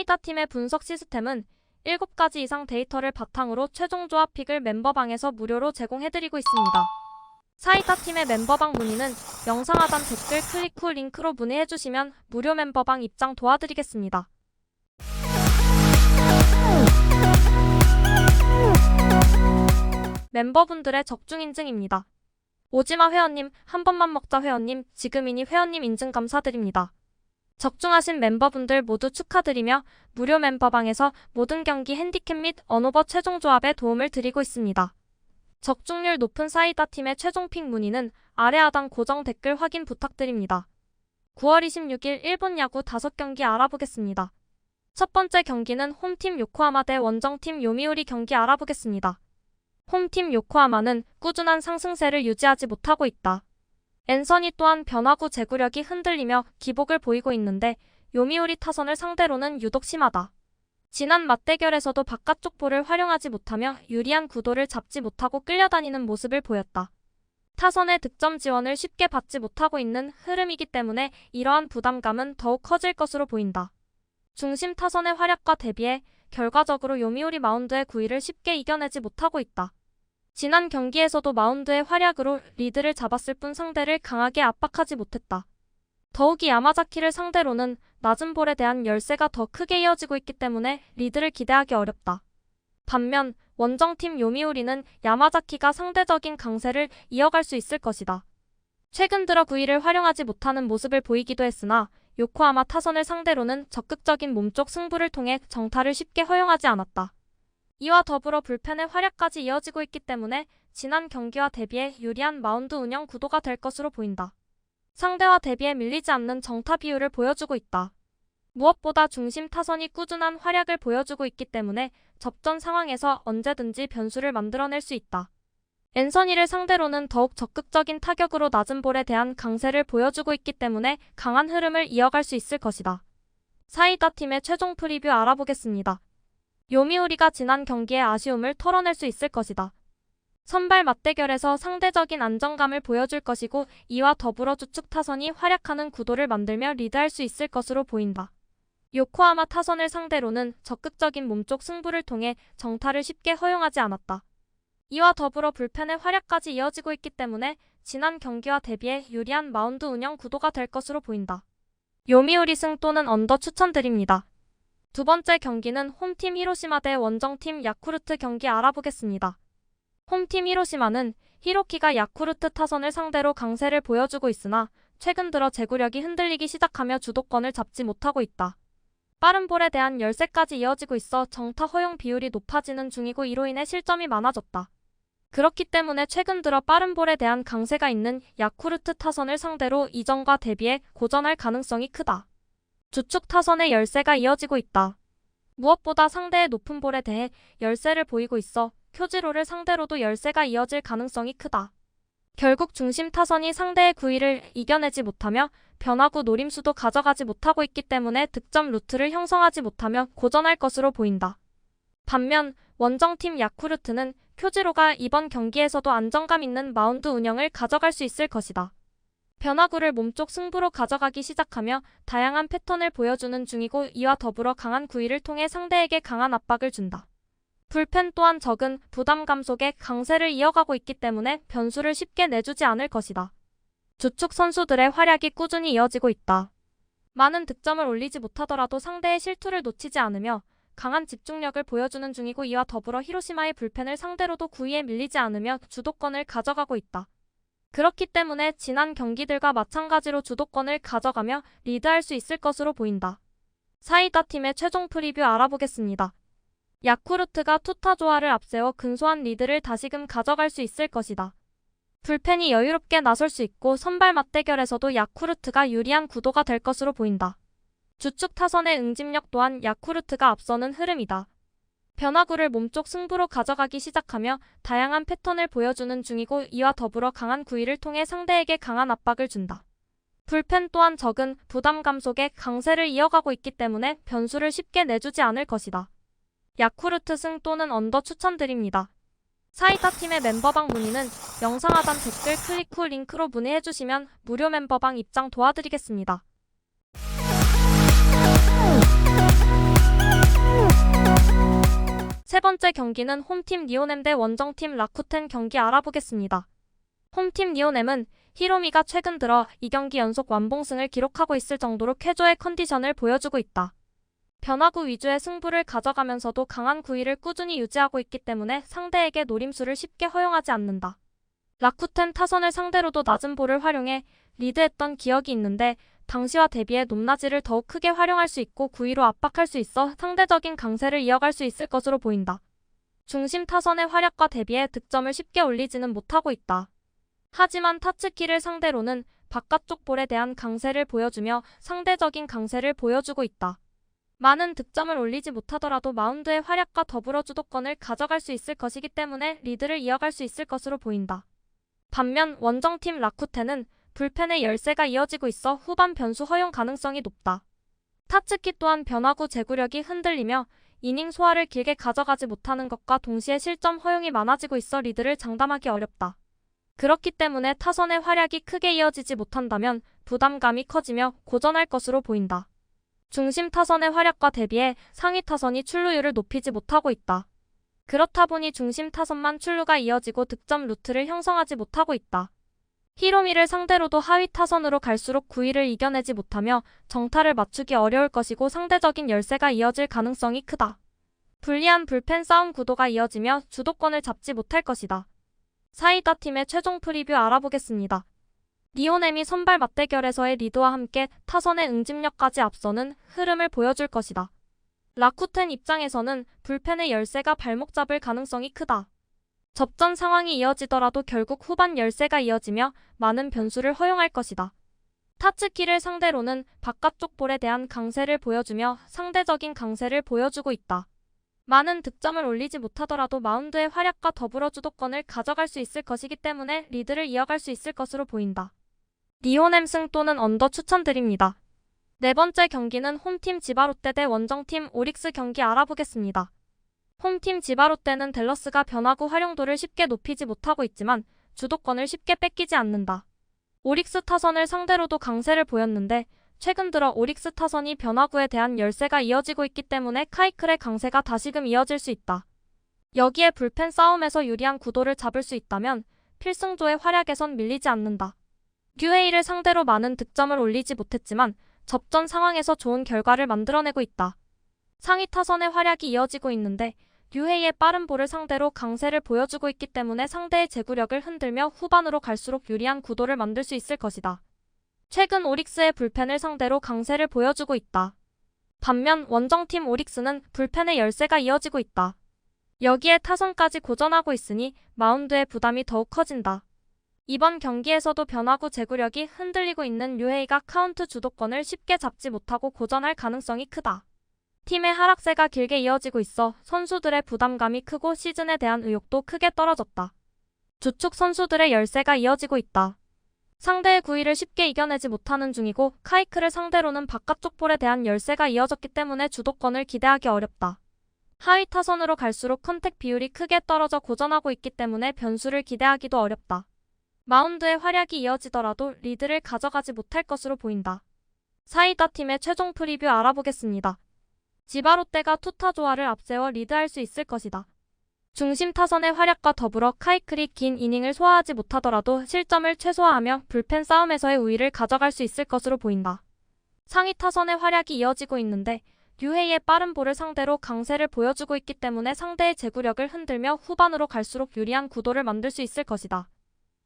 사이다 팀의 분석 시스템은 7가지 이상 데이터를 바탕으로 최종 조합 픽을 멤버방에서 무료로 제공해드리고 있습니다. 사이다 팀의 멤버방 문의는 영상 하단 댓글 클릭 후 링크로 문의해주시면 무료 멤버방 입장 도와드리겠습니다. 멤버분들의 적중 인증입니다. 오지마 회원님, 한 번만 먹자 회원님, 지금이니 회원님 인증 감사드립니다. 적중하신 멤버분들 모두 축하드리며 무료 멤버방에서 모든 경기 핸디캡 및 언오버 최종 조합에 도움을 드리고 있습니다. 적중률 높은 사이다 팀의 최종 픽 문의는 아래 하단 고정 댓글 확인 부탁드립니다. 9월 26일 일본 야구 5경기 알아보겠습니다. 첫 번째 경기는 홈팀 요코하마 대 원정팀 요미우리 경기 알아보겠습니다. 홈팀 요코하마는 꾸준한 상승세를 유지하지 못하고 있다. 앤서니 또한 변화구 제구력이 흔들리며 기복을 보이고 있는데 요미우리 타선을 상대로는 유독 심하다. 지난 맞대결에서도 바깥쪽 볼을 활용하지 못하며 유리한 구도를 잡지 못하고 끌려다니는 모습을 보였다. 타선의 득점 지원을 쉽게 받지 못하고 있는 흐름이기 때문에 이러한 부담감은 더욱 커질 것으로 보인다. 중심 타선의 활약과 대비해 결과적으로 요미우리 마운드의 구위를 쉽게 이겨내지 못하고 있다. 지난 경기에서도 마운드의 활약으로 리드를 잡았을 뿐 상대를 강하게 압박하지 못했다. 더욱이 야마자키를 상대로는 낮은 볼에 대한 열세가 더 크게 이어지고 있기 때문에 리드를 기대하기 어렵다. 반면 원정팀 요미우리는 야마자키가 상대적인 강세를 이어갈 수 있을 것이다. 최근 들어 구위를 활용하지 못하는 모습을 보이기도 했으나 요코하마 타선을 상대로는 적극적인 몸쪽 승부를 통해 정타를 쉽게 허용하지 않았다. 이와 더불어 불펜의 활약까지 이어지고 있기 때문에 지난 경기와 대비해 유리한 마운드 운영 구도가 될 것으로 보인다. 상대와 대비해 밀리지 않는 정타 비율을 보여주고 있다. 무엇보다 중심 타선이 꾸준한 활약을 보여주고 있기 때문에 접전 상황에서 언제든지 변수를 만들어낼 수 있다. 앤서니를 상대로는 더욱 적극적인 타격으로 낮은 볼에 대한 강세를 보여주고 있기 때문에 강한 흐름을 이어갈 수 있을 것이다. 사이다 팀의 최종 프리뷰 알아보겠습니다. 요미우리가 지난 경기의 아쉬움을 털어낼 수 있을 것이다. 선발 맞대결에서 상대적인 안정감을 보여줄 것이고 이와 더불어 주축 타선이 활약하는 구도를 만들며 리드할 수 있을 것으로 보인다. 요코하마 타선을 상대로는 적극적인 몸쪽 승부를 통해 정타를 쉽게 허용하지 않았다. 이와 더불어 불펜의 활약까지 이어지고 있기 때문에 지난 경기와 대비해 유리한 마운드 운영 구도가 될 것으로 보인다. 요미우리 승 또는 언더 추천드립니다. 두 번째 경기는 홈팀 히로시마 대 원정팀 야쿠르트 경기 알아보겠습니다. 홈팀 히로시마는 히로키가 야쿠르트 타선을 상대로 강세를 보여주고 있으나 최근 들어 제구력이 흔들리기 시작하며 주도권을 잡지 못하고 있다. 빠른 볼에 대한 열세까지 이어지고 있어 정타 허용 비율이 높아지는 중이고 이로 인해 실점이 많아졌다. 그렇기 때문에 최근 들어 빠른 볼에 대한 강세가 있는 야쿠르트 타선을 상대로 이전과 대비해 고전할 가능성이 크다. 주축 타선의 열세가 이어지고 있다. 무엇보다 상대의 높은 볼에 대해 열세를 보이고 있어 쿄지로를 상대로도 열세가 이어질 가능성이 크다. 결국 중심 타선이 상대의 구위를 이겨내지 못하며 변화구 노림수도 가져가지 못하고 있기 때문에 득점 루트를 형성하지 못하며 고전할 것으로 보인다. 반면 원정팀 야쿠르트는 쿄지로가 이번 경기에서도 안정감 있는 마운드 운영을 가져갈 수 있을 것이다. 변화구를 몸쪽 승부로 가져가기 시작하며 다양한 패턴을 보여주는 중이고 이와 더불어 강한 구위를 통해 상대에게 강한 압박을 준다. 불펜 또한 적은 부담감 속에 강세를 이어가고 있기 때문에 변수를 쉽게 내주지 않을 것이다. 주축 선수들의 활약이 꾸준히 이어지고 있다. 많은 득점을 올리지 못하더라도 상대의 실투를 놓치지 않으며 강한 집중력을 보여주는 중이고 이와 더불어 히로시마의 불펜을 상대로도 구위에 밀리지 않으며 주도권을 가져가고 있다. 그렇기 때문에 지난 경기들과 마찬가지로 주도권을 가져가며 리드할 수 있을 것으로 보인다. 사이다 팀의 최종 프리뷰 알아보겠습니다. 야쿠르트가 투타 조화를 앞세워 근소한 리드를 다시금 가져갈 수 있을 것이다. 불펜이 여유롭게 나설 수 있고 선발 맞대결에서도 야쿠르트가 유리한 구도가 될 것으로 보인다. 주축 타선의 응집력 또한 야쿠르트가 앞서는 흐름이다. 변화구를 몸쪽 승부로 가져가기 시작하며 다양한 패턴을 보여주는 중이고 이와 더불어 강한 구위를 통해 상대에게 강한 압박을 준다. 불펜 또한 적은 부담감 속에 강세를 이어가고 있기 때문에 변수를 쉽게 내주지 않을 것이다. 야쿠르트 승 또는 언더 추천드립니다. 사이다 팀의 멤버방 문의는 영상 하단 댓글 클릭 후 링크로 문의해주시면 무료 멤버방 입장 도와드리겠습니다. 세 번째 경기는 홈팀 리오넴 대 원정팀 라쿠텐 경기 알아보겠습니다. 홈팀 리오넴은 히로미가 최근 들어 2경기 연속 완봉승을 기록하고 있을 정도로 쾌조의 컨디션을 보여주고 있다. 변화구 위주의 승부를 가져가면서도 강한 구위를 꾸준히 유지하고 있기 때문에 상대에게 노림수를 쉽게 허용하지 않는다. 라쿠텐 타선을 상대로도 낮은 볼을 활용해 리드했던 기억이 있는데 당시와 대비해 높낮이를 더욱 크게 활용할 수 있고 구위로 압박할 수 있어 상대적인 강세를 이어갈 수 있을 것으로 보인다. 중심 타선의 활약과 대비해 득점을 쉽게 올리지는 못하고 있다. 하지만 타츠키를 상대로는 바깥쪽 볼에 대한 강세를 보여주며 상대적인 강세를 보여주고 있다. 많은 득점을 올리지 못하더라도 마운드의 활약과 더불어 주도권을 가져갈 수 있을 것이기 때문에 리드를 이어갈 수 있을 것으로 보인다. 반면 원정팀 라쿠텐은 불펜의 열세가 이어지고 있어 후반 변수 허용 가능성이 높다. 타츠키 또한 변화구 제구력이 흔들리며 이닝 소화를 길게 가져가지 못하는 것과 동시에 실점 허용이 많아지고 있어 리드를 장담하기 어렵다. 그렇기 때문에 타선의 활약이 크게 이어지지 못한다면 부담감이 커지며 고전할 것으로 보인다. 중심 타선의 활약과 대비해 상위 타선이 출루율을 높이지 못하고 있다. 그렇다 보니 중심 타선만 출루가 이어지고 득점 루트를 형성하지 못하고 있다. 히로미를 상대로도 하위 타선으로 갈수록 구위를 이겨내지 못하며 정타를 맞추기 어려울 것이고 상대적인 열세가 이어질 가능성이 크다. 불리한 불펜 싸움 구도가 이어지며 주도권을 잡지 못할 것이다. 사이다 팀의 최종 프리뷰 알아보겠습니다. 리오넴이 선발 맞대결에서의 리드와 함께 타선의 응집력까지 앞서는 흐름을 보여줄 것이다. 라쿠텐 입장에서는 불펜의 열세가 발목 잡을 가능성이 크다. 접전 상황이 이어지더라도 결국 후반 열세가 이어지며 많은 변수를 허용할 것이다. 타츠키를 상대로는 바깥쪽 볼에 대한 강세를 보여주며 상대적인 강세를 보여주고 있다. 많은 득점을 올리지 못하더라도 마운드의 활약과 더불어 주도권을 가져갈 수 있을 것이기 때문에 리드를 이어갈 수 있을 것으로 보인다. 리오넴 승 또는 언더 추천드립니다. 네 번째 경기는 홈팀 지바롯데 대 원정팀 오릭스 경기 알아보겠습니다. 홈팀 지바롯데는 댈러스가 변화구 활용도를 쉽게 높이지 못하고 있지만 주도권을 쉽게 뺏기지 않는다. 오릭스 타선을 상대로도 강세를 보였는데 최근 들어 오릭스 타선이 변화구에 대한 열세가 이어지고 있기 때문에 카이클의 강세가 다시금 이어질 수 있다. 여기에 불펜 싸움에서 유리한 구도를 잡을 수 있다면 필승조의 활약에선 밀리지 않는다. 류헤이를 상대로 많은 득점을 올리지 못했지만 접전 상황에서 좋은 결과를 만들어내고 있다. 상위 타선의 활약이 이어지고 있는데 류헤이의 빠른 볼을 상대로 강세를 보여주고 있기 때문에 상대의 제구력을 흔들며 후반으로 갈수록 유리한 구도를 만들 수 있을 것이다. 최근 오릭스의 불펜을 상대로 강세를 보여주고 있다. 반면 원정팀 오릭스는 불펜의 열세가 이어지고 있다. 여기에 타선까지 고전하고 있으니 마운드의 부담이 더욱 커진다. 이번 경기에서도 변화구 제구력이 흔들리고 있는 류헤이가 카운트 주도권을 쉽게 잡지 못하고 고전할 가능성이 크다. 팀의 하락세가 길게 이어지고 있어 선수들의 부담감이 크고 시즌에 대한 의욕도 크게 떨어졌다. 주축 선수들의 열세가 이어지고 있다. 상대의 구위를 쉽게 이겨내지 못하는 중이고 카이클을 상대로는 바깥쪽 볼에 대한 열세가 이어졌기 때문에 주도권을 기대하기 어렵다. 하위 타선으로 갈수록 컨택 비율이 크게 떨어져 고전하고 있기 때문에 변수를 기대하기도 어렵다. 마운드의 활약이 이어지더라도 리드를 가져가지 못할 것으로 보인다. 사이다 팀의 최종 프리뷰 알아보겠습니다. 지바롯데가 투타 조화를 앞세워 리드할 수 있을 것이다. 중심 타선의 활약과 더불어 카이클이 긴 이닝을 소화하지 못하더라도 실점을 최소화하며 불펜 싸움에서의 우위를 가져갈 수 있을 것으로 보인다. 상위 타선의 활약이 이어지고 있는데 류헤이의 빠른 볼을 상대로 강세를 보여주고 있기 때문에 상대의 제구력을 흔들며 후반으로 갈수록 유리한 구도를 만들 수 있을 것이다.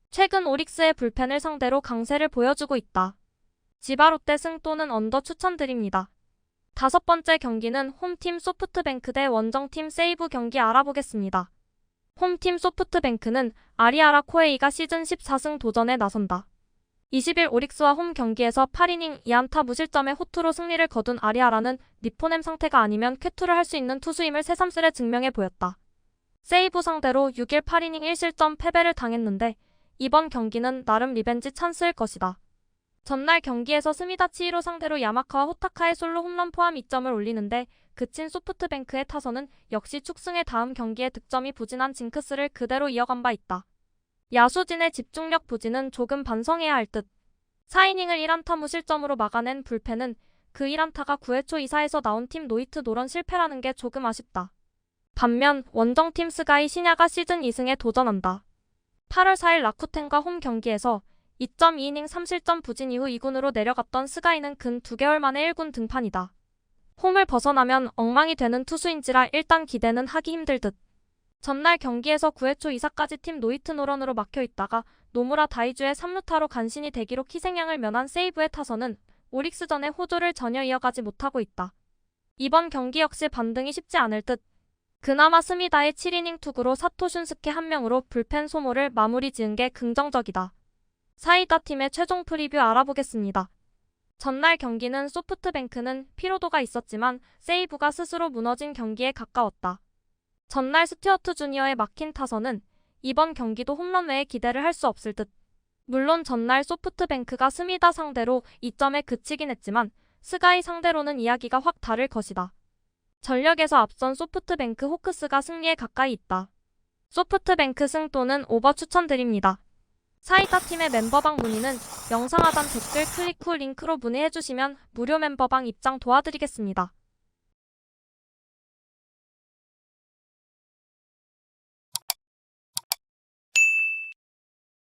최근 오릭스의 불펜을 상대로 강세를 보여주고 있다. 지바롯데 승 또는 언더 추천드립니다. 다섯 번째 경기는 홈팀 소프트뱅크 대 원정팀 세이브 경기 알아보겠습니다. 홈팀 소프트뱅크는 아리아라 코에이가 시즌 14승 도전에 나선다. 20일 오릭스와 홈 경기에서 8이닝 2안타 무실점의 호투로 승리를 거둔 아리아라는 니포넴 상태가 아니면 쾌투를 할 수 있는 투수임을 새삼스레 증명해 보였다. 세이브 상대로 6일 8이닝 1실점 패배를 당했는데 이번 경기는 나름 리벤지 찬스일 것이다. 전날 경기에서 스미다 치히로 상대로 야마카와 호타카의 솔로 홈런 포함 2점을 올리는데 그친 소프트뱅크의 타선은 역시 축승의 다음 경기에 득점이 부진한 징크스를 그대로 이어간 바 있다. 야수진의 집중력 부진은 조금 반성해야 할 듯. 4이닝을 1안타 무실점으로 막아낸 불펜은 그 1안타가 9회 초 2사에서 나온 팀 노히트 노런 실패라는 게 조금 아쉽다. 반면 원정팀 스가이 신야가 시즌 2승에 도전한다. 8월 4일 라쿠텐과 홈 경기에서 2.2이닝 3실점 부진 이후 2군으로 내려갔던 스가이는 근 2개월 만에 1군 등판이다. 홈을 벗어나면 엉망이 되는 투수인지라 일단 기대는 하기 힘들 듯. 전날 경기에서 9회 초 2사까지 팀 노히트 노런으로 막혀있다가 노무라 다이주의 3루타로 간신히 대기록 희생양을 면한 세이브의 타선은 오릭스전의 호조를 전혀 이어가지 못하고 있다. 이번 경기 역시 반등이 쉽지 않을 듯. 그나마 스미다의 7이닝 투구로 사토 슌스케 한 명으로 불펜 소모를 마무리 지은 게 긍정적이다. 사이다 팀의 최종 프리뷰 알아보겠습니다. 전날 경기는 소프트뱅크는 피로도가 있었지만 세이브가 스스로 무너진 경기에 가까웠다. 전날 스튜어트 주니어의 막힌 타선은 이번 경기도 홈런 외에 기대를 할 수 없을 듯. 물론 전날 소프트뱅크가 스미다 상대로 2점에 그치긴 했지만 스가이 상대로는 이야기가 확 다를 것이다. 전력에서 앞선 소프트뱅크 호크스가 승리에 가까이 있다. 소프트뱅크 승 또는 오버 추천드립니다. 사이다 팀의 멤버방 문의는 영상 하단 댓글 클릭 후 링크로 문의해주시면 무료 멤버방 입장 도와드리겠습니다.